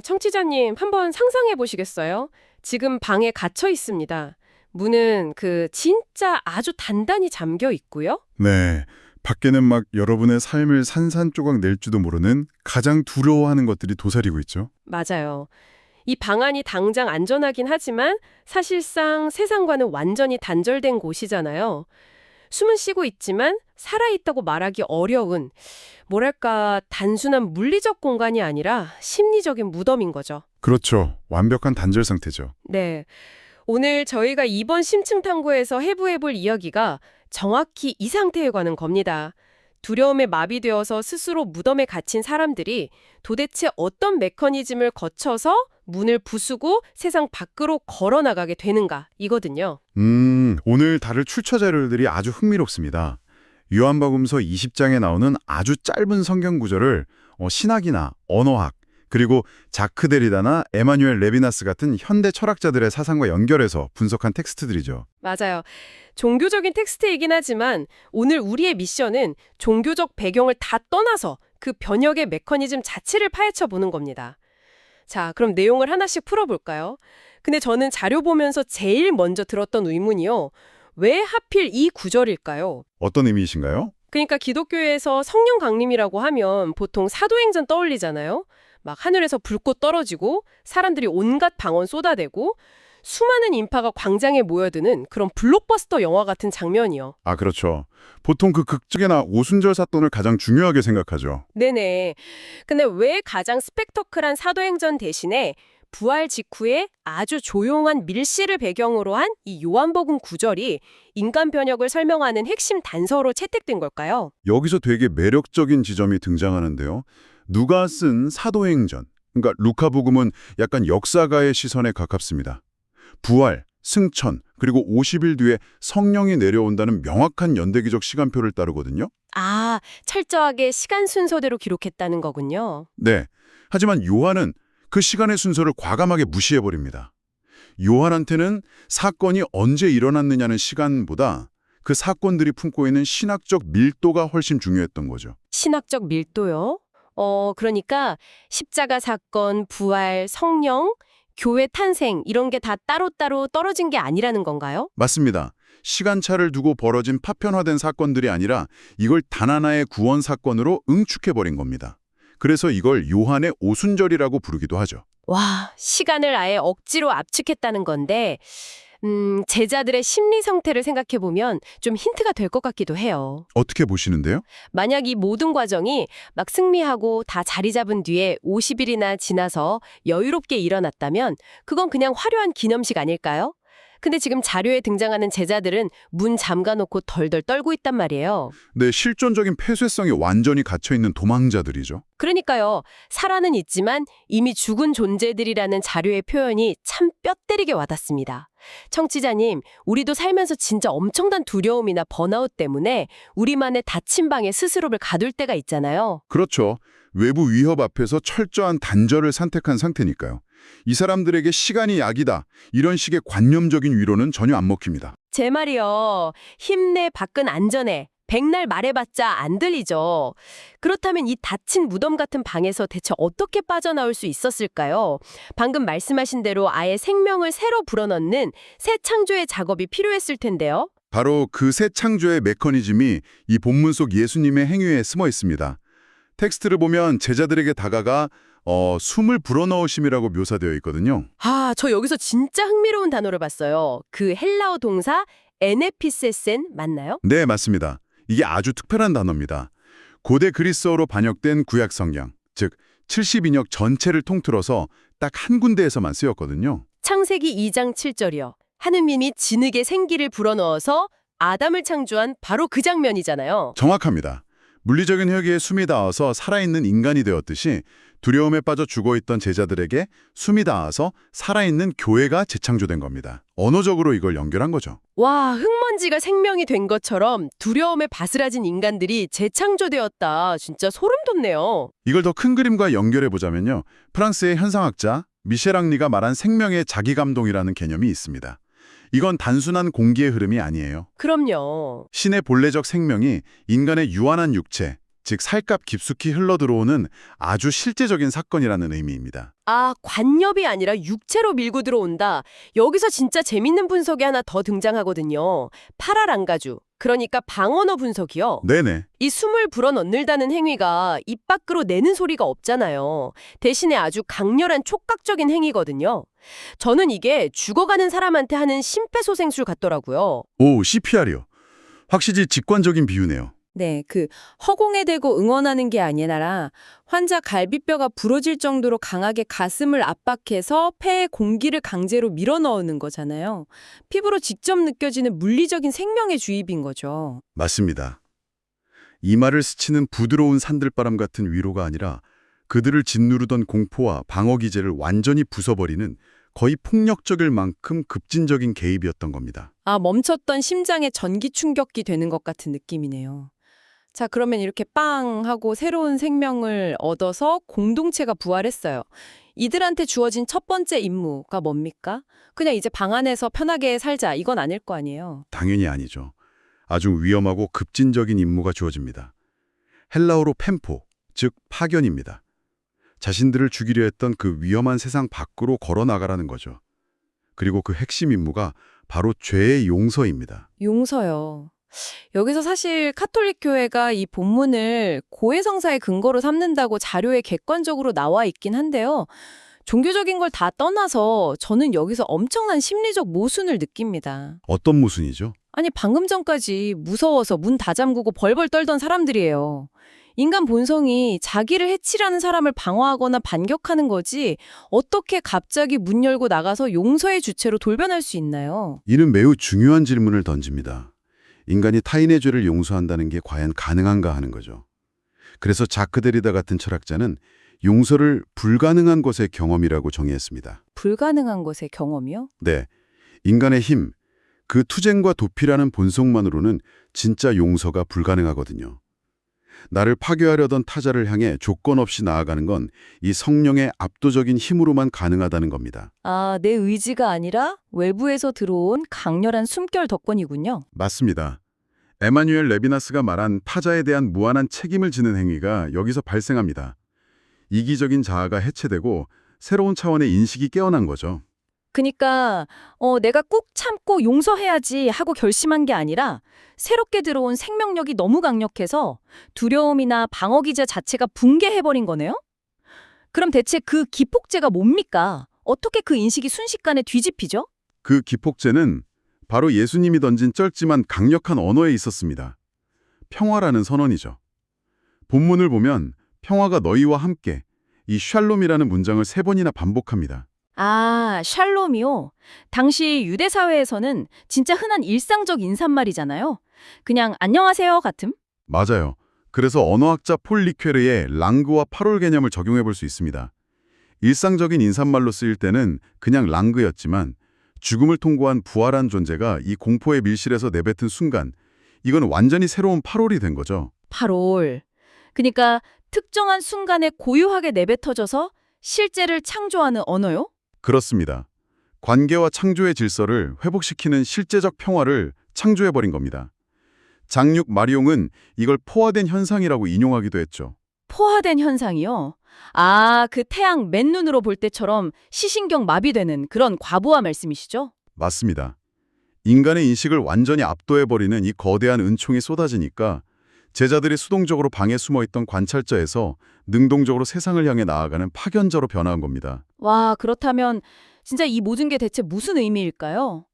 청취자님, 한번 상상해 보시겠어요? 지금 방에 갇혀 있습니다. 문은 진짜 아주 단단히 잠겨 있고요. 네, 밖에는 막 여러분의 삶을 산산조각 낼지도 모르는 가장 두려워하는 것들이 도사리고 있죠. 맞아요. 이 방 안이 당장 안전하긴 하지만 사실상 세상과는 완전히 단절된 곳이잖아요. 숨은 쉬고 있지만 살아있다고 말하기 어려운, 뭐랄까, 단순한 물리적 공간이 아니라 심리적인 무덤인 거죠. 그렇죠. 완벽한 단절 상태죠. 네. 오늘 저희가 이번 심층 탐구에서 해부해볼 이야기가 정확히 이 상태에 관한 겁니다. 두려움에 마비되어서 스스로 무덤에 갇힌 사람들이 도대체 어떤 메커니즘을 거쳐서 문을 부수고 세상 밖으로 걸어나가게 되는가 이거든요. 오늘 다룰 출처 자료들이 아주 흥미롭습니다. 요한복음서 20장에 나오는 아주 짧은 성경 구절을 신학이나 언어학, 그리고 자크 데리다나 에마뉴엘 레비나스 같은 현대 철학자들의 사상과 연결해서 분석한 텍스트들이죠. 맞아요. 종교적인 텍스트이긴 하지만 오늘 우리의 미션은 종교적 배경을 다 떠나서 그 변혁의 메커니즘 자체를 파헤쳐 보는 겁니다. 자, 그럼 내용을 하나씩 풀어볼까요? 근데 저는 자료 보면서 제일 먼저 들었던 의문이요. 왜 하필 이 구절일까요? 어떤 의미이신가요? 그러니까 기독교에서 성령 강림이라고 하면 보통 사도행전 떠올리잖아요. 막 하늘에서 불꽃 떨어지고 사람들이 온갖 방언 쏟아대고 수많은 인파가 광장에 모여드는 그런 블록버스터 영화 같은 장면이요. 아, 그렇죠. 보통 그 극적이나 오순절 사건을 가장 중요하게 생각하죠. 네네. 근데 왜 가장 스펙터클한 사도행전 대신에 부활 직후에 아주 조용한 밀실을 배경으로 한 이 요한복음 구절이 인간 변혁을 설명하는 핵심 단서로 채택된 걸까요? 여기서 되게 매력적인 지점이 등장하는데요. 누가 쓴 사도행전, 그러니까 루카복음은 약간 역사가의 시선에 가깝습니다. 부활, 승천, 그리고 50일 뒤에 성령이 내려온다는 명확한 연대기적 시간표를 따르거든요. 아, 철저하게 시간 순서대로 기록했다는 거군요. 네. 하지만 요한은 그 시간의 순서를 과감하게 무시해버립니다. 요한한테는 사건이 언제 일어났느냐는 시간보다 그 사건들이 품고 있는 신학적 밀도가 훨씬 중요했던 거죠. 신학적 밀도요? 그러니까 십자가 사건, 부활, 성령, 교회 탄생 이런 게 다 따로따로 떨어진 게 아니라는 건가요? 맞습니다. 시간차를 두고 벌어진 파편화된 사건들이 아니라 이걸 단 하나의 구원 사건으로 응축해버린 겁니다. 그래서 이걸 요한의 오순절이라고 부르기도 하죠. 와, 시간을 아예 억지로 압축했다는 건데, 제자들의 심리 상태를 생각해보면 좀 힌트가 될 것 같기도 해요. 어떻게 보시는데요? 만약 이 모든 과정이 막 승리하고 다 자리 잡은 뒤에 50일이나 지나서 여유롭게 일어났다면 그건 그냥 화려한 기념식 아닐까요? 근데 지금 자료에 등장하는 제자들은 문 잠가놓고 덜덜 떨고 있단 말이에요. 네, 실존적인 폐쇄성이 완전히 갇혀있는 도망자들이죠. 그러니까요. 살아는 있지만 이미 죽은 존재들이라는 자료의 표현이 참 뼈 때리게 와닿습니다. 청취자님, 우리도 살면서 진짜 엄청난 두려움이나 번아웃 때문에 우리만의 닫힌 방에 스스로를 가둘 때가 있잖아요. 그렇죠. 외부 위협 앞에서 철저한 단절을 선택한 상태니까요. 이 사람들에게 시간이 약이다. 이런 식의 관념적인 위로는 전혀 안 먹힙니다. 제 말이요. 힘내, 밖은 안전해. 백날 말해봤자 안 들리죠. 그렇다면 이 닫힌 무덤 같은 방에서 대체 어떻게 빠져나올 수 있었을까요? 방금 말씀하신 대로 아예 생명을 새로 불어넣는 새 창조의 작업이 필요했을 텐데요. 바로 그 새 창조의 메커니즘이 이 본문 속 예수님의 행위에 숨어 있습니다. 텍스트를 보면 제자들에게 다가가 숨을 불어넣으심이라고 묘사되어 있거든요. 아, 저 여기서 진짜 흥미로운 단어를 봤어요. 그 헬라어 동사 에네피세센 맞나요? 네, 맞습니다. 이게 아주 특별한 단어입니다. 고대 그리스어로 번역된 구약 성경, 즉 70인역 전체를 통틀어서 딱 한 군데에서만 쓰였거든요. 창세기 2장 7절이요. 하느님이 진흙에 생기를 불어넣어서 아담을 창조한 바로 그 장면이잖아요. 정확합니다. 물리적인 혈기에 숨이 닿아서 살아있는 인간이 되었듯이 두려움에 빠져 죽어있던 제자들에게 숨이 닿아서 살아있는 교회가 재창조된 겁니다. 언어적으로 이걸 연결한 거죠. 와, 흙먼지가 생명이 된 것처럼 두려움에 바스라진 인간들이 재창조되었다. 진짜 소름 돋네요. 이걸 더 큰 그림과 연결해 보자면요. 프랑스의 현상학자 미셸 앙리가 말한 생명의 자기감동이라는 개념이 있습니다. 이건 단순한 공기의 흐름이 아니에요. 그럼요. 신의 본래적 생명이 인간의 유한한 육체, 즉 살갗 깊숙이 흘러들어오는 아주 실제적인 사건이라는 의미입니다. 아, 관엽이 아니라 육체로 밀고 들어온다. 여기서 진짜 재밌는 분석이 하나 더 등장하거든요. 파랄안가주, 그러니까 방언어 분석이요. 네네. 이 숨을 불어넣는다는 행위가 입 밖으로 내는 소리가 없잖아요. 대신에 아주 강렬한 촉각적인 행위거든요. 저는 이게 죽어가는 사람한테 하는 심폐소생술 같더라고요. 오, CPR이요. 확실히 직관적인 비유네요. 네, 허공에 대고 응원하는 게 아니라 환자 갈비뼈가 부러질 정도로 강하게 가슴을 압박해서 폐에 공기를 강제로 밀어넣는 거잖아요. 피부로 직접 느껴지는 물리적인 생명의 주입인 거죠. 맞습니다. 이마를 스치는 부드러운 산들바람 같은 위로가 아니라 그들을 짓누르던 공포와 방어 기제를 완전히 부숴버리는 거의 폭력적일 만큼 급진적인 개입이었던 겁니다. 아, 멈췄던 심장에 전기 충격기 되는 것 같은 느낌이네요. 자, 그러면 이렇게 빵 하고 새로운 생명을 얻어서 공동체가 부활했어요. 이들한테 주어진 첫 번째 임무가 뭡니까? 그냥 이제 방 안에서 편하게 살자, 이건 아닐 거 아니에요. 당연히 아니죠. 아주 위험하고 급진적인 임무가 주어집니다. 헬라어로 펜포, 즉 파견입니다. 자신들을 죽이려 했던 그 위험한 세상 밖으로 걸어나가라는 거죠. 그리고 그 핵심 임무가 바로 죄의 용서입니다. 용서요. 여기서 사실 카톨릭 교회가 이 본문을 고해성사의 근거로 삼는다고 자료에 객관적으로 나와 있긴 한데요. 종교적인 걸 다 떠나서 저는 여기서 엄청난 심리적 모순을 느낍니다. 어떤 모순이죠? 아니, 방금 전까지 무서워서 문 다 잠그고 벌벌 떨던 사람들이에요. 인간 본성이 자기를 해치려는 사람을 방어하거나 반격하는 거지 어떻게 갑자기 문 열고 나가서 용서의 주체로 돌변할 수 있나요? 이는 매우 중요한 질문을 던집니다. 인간이 타인의 죄를 용서한다는 게 과연 가능한가 하는 거죠. 그래서 자크 데리다 같은 철학자는 용서를 불가능한 것의 경험이라고 정의했습니다. 불가능한 것의 경험이요? 네, 인간의 힘, 그 투쟁과 도피라는 본성만으로는 진짜 용서가 불가능하거든요. 나를 파괴하려던 타자를 향해 조건 없이 나아가는 건 이 성령의 압도적인 힘으로만 가능하다는 겁니다. 아, 내 의지가 아니라 외부에서 들어온 강렬한 숨결 덕분이군요. 맞습니다. 에마뉴엘 레비나스가 말한 타자에 대한 무한한 책임을 지는 행위가 여기서 발생합니다. 이기적인 자아가 해체되고 새로운 차원의 인식이 깨어난 거죠. 그러니까 내가 꾹 참고 용서해야지 하고 결심한 게 아니라 새롭게 들어온 생명력이 너무 강력해서 두려움이나 방어 기제 자체가 붕괴해버린 거네요? 그럼 대체 그 기폭제가 뭡니까? 어떻게 그 인식이 순식간에 뒤집히죠? 그 기폭제는 바로 예수님이 던진 짧지만 강력한 언어에 있었습니다. 평화라는 선언이죠. 본문을 보면 평화가 너희와 함께 이 샬롬이라는 문장을 3번이나 반복합니다. 아, 샬롬이요? 당시 유대 사회에서는 진짜 흔한 일상적 인사말이잖아요. 그냥 안녕하세요 같음? 맞아요. 그래서 언어학자 폴 리퀘르의 랑그와 파롤 개념을 적용해 볼 수 있습니다. 일상적인 인사말로 쓰일 때는 그냥 랑그였지만 죽음을 통과한 부활한 존재가 이 공포의 밀실에서 내뱉은 순간 이건 완전히 새로운 파롤이 된 거죠. 파롤. 그러니까 특정한 순간에 고유하게 내뱉어져서 실제를 창조하는 언어요? 그렇습니다. 관계와 창조의 질서를 회복시키는 실제적 평화를 창조해버린 겁니다. 장육 마리옹은 이걸 포화된 현상이라고 인용하기도 했죠. 포화된 현상이요? 아, 그 태양 맨눈으로 볼 때처럼 시신경 마비되는 그런 과부하 말씀이시죠? 맞습니다. 인간의 인식을 완전히 압도해버리는 이 거대한 은총이 쏟아지니까 제자들이 수동적으로 방에 숨어있던 관찰자에서 능동적으로 세상을 향해 나아가는 파견자로 변화한 겁니다. 와, 그렇다면 진짜 이 모든 게 대체 무슨 의미일까요?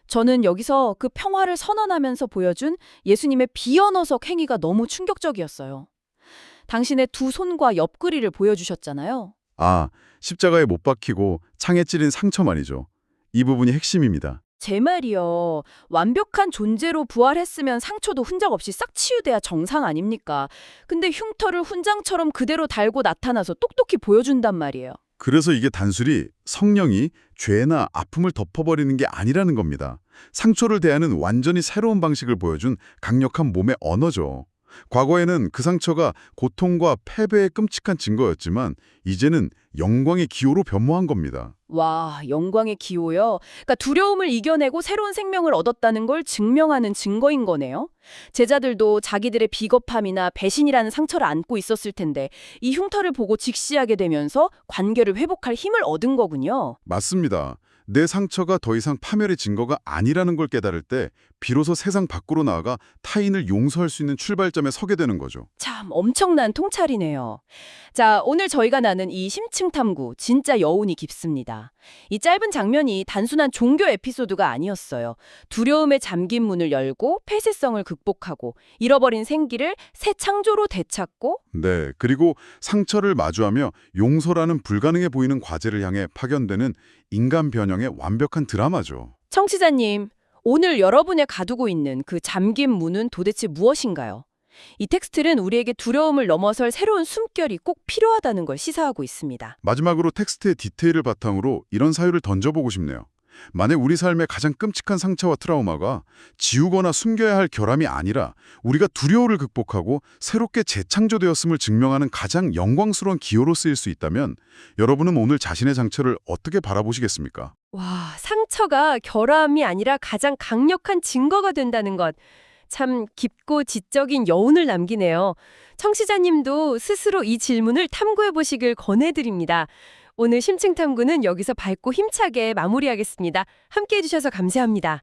저는 여기서 그 평화를 선언하면서 보여준 예수님의 비언어석 행위가 너무 충격적이었어요. 당신의 두 손과 옆구리를 보여주셨잖아요. 아, 십자가에 못 박히고 창에 찔린 상처 말이죠. 이 부분이 핵심입니다. 제 말이요. 완벽한 존재로 부활했으면 상처도 흔적 없이 싹 치유돼야 정상 아닙니까? 근데 흉터를 훈장처럼 그대로 달고 나타나서 똑똑히 보여준단 말이에요. 그래서 이게 단순히 성령이 죄나 아픔을 덮어버리는 게 아니라는 겁니다. 상처를 대하는 완전히 새로운 방식을 보여준 강력한 몸의 언어죠. 과거에는 그 상처가 고통과 패배의 끔찍한 증거였지만 이제는 영광의 기호로 변모한 겁니다. 와, 영광의 기호요? 그러니까 두려움을 이겨내고 새로운 생명을 얻었다는 걸 증명하는 증거인 거네요. 제자들도 자기들의 비겁함이나 배신이라는 상처를 안고 있었을 텐데 이 흉터를 보고 직시하게 되면서 관계를 회복할 힘을 얻은 거군요. 맞습니다. 내 상처가 더 이상 파멸의 증거가 아니라는 걸 깨달을 때 비로소 세상 밖으로 나아가 타인을 용서할 수 있는 출발점에 서게 되는 거죠. 참 엄청난 통찰이네요. 자, 오늘 저희가 나눈 이 심층 탐구 진짜 여운이 깊습니다. 이 짧은 장면이 단순한 종교 에피소드가 아니었어요. 두려움에 잠긴 문을 열고 폐쇄성을 극복하고 잃어버린 생기를 새 창조로 되찾고 네, 그리고 상처를 마주하며 용서라는 불가능해 보이는 과제를 향해 파견되는 인간 변형의 완벽한 드라마죠. 청취자님, 오늘 여러분의 가두고 있는 그 잠긴 문은 도대체 무엇인가요? 이 텍스트는 우리에게 두려움을 넘어설 새로운 숨결이 꼭 필요하다는 걸 시사하고 있습니다. 마지막으로 텍스트의 디테일을 바탕으로 이런 사유를 던져보고 싶네요. 만약 우리 삶의 가장 끔찍한 상처와 트라우마가 지우거나 숨겨야 할 결함이 아니라 우리가 두려움을 극복하고 새롭게 재창조되었음을 증명하는 가장 영광스러운 기호로 쓰일 수 있다면 여러분은 오늘 자신의 상처를 어떻게 바라보시겠습니까? 와, 상처가 결함이 아니라 가장 강력한 증거가 된다는 것. 참 깊고 지적인 여운을 남기네요. 청취자님도 스스로 이 질문을 탐구해 보시길 권해드립니다. 오늘 심층 탐구는 여기서 밝고 힘차게 마무리하겠습니다. 함께해 주셔서 감사합니다.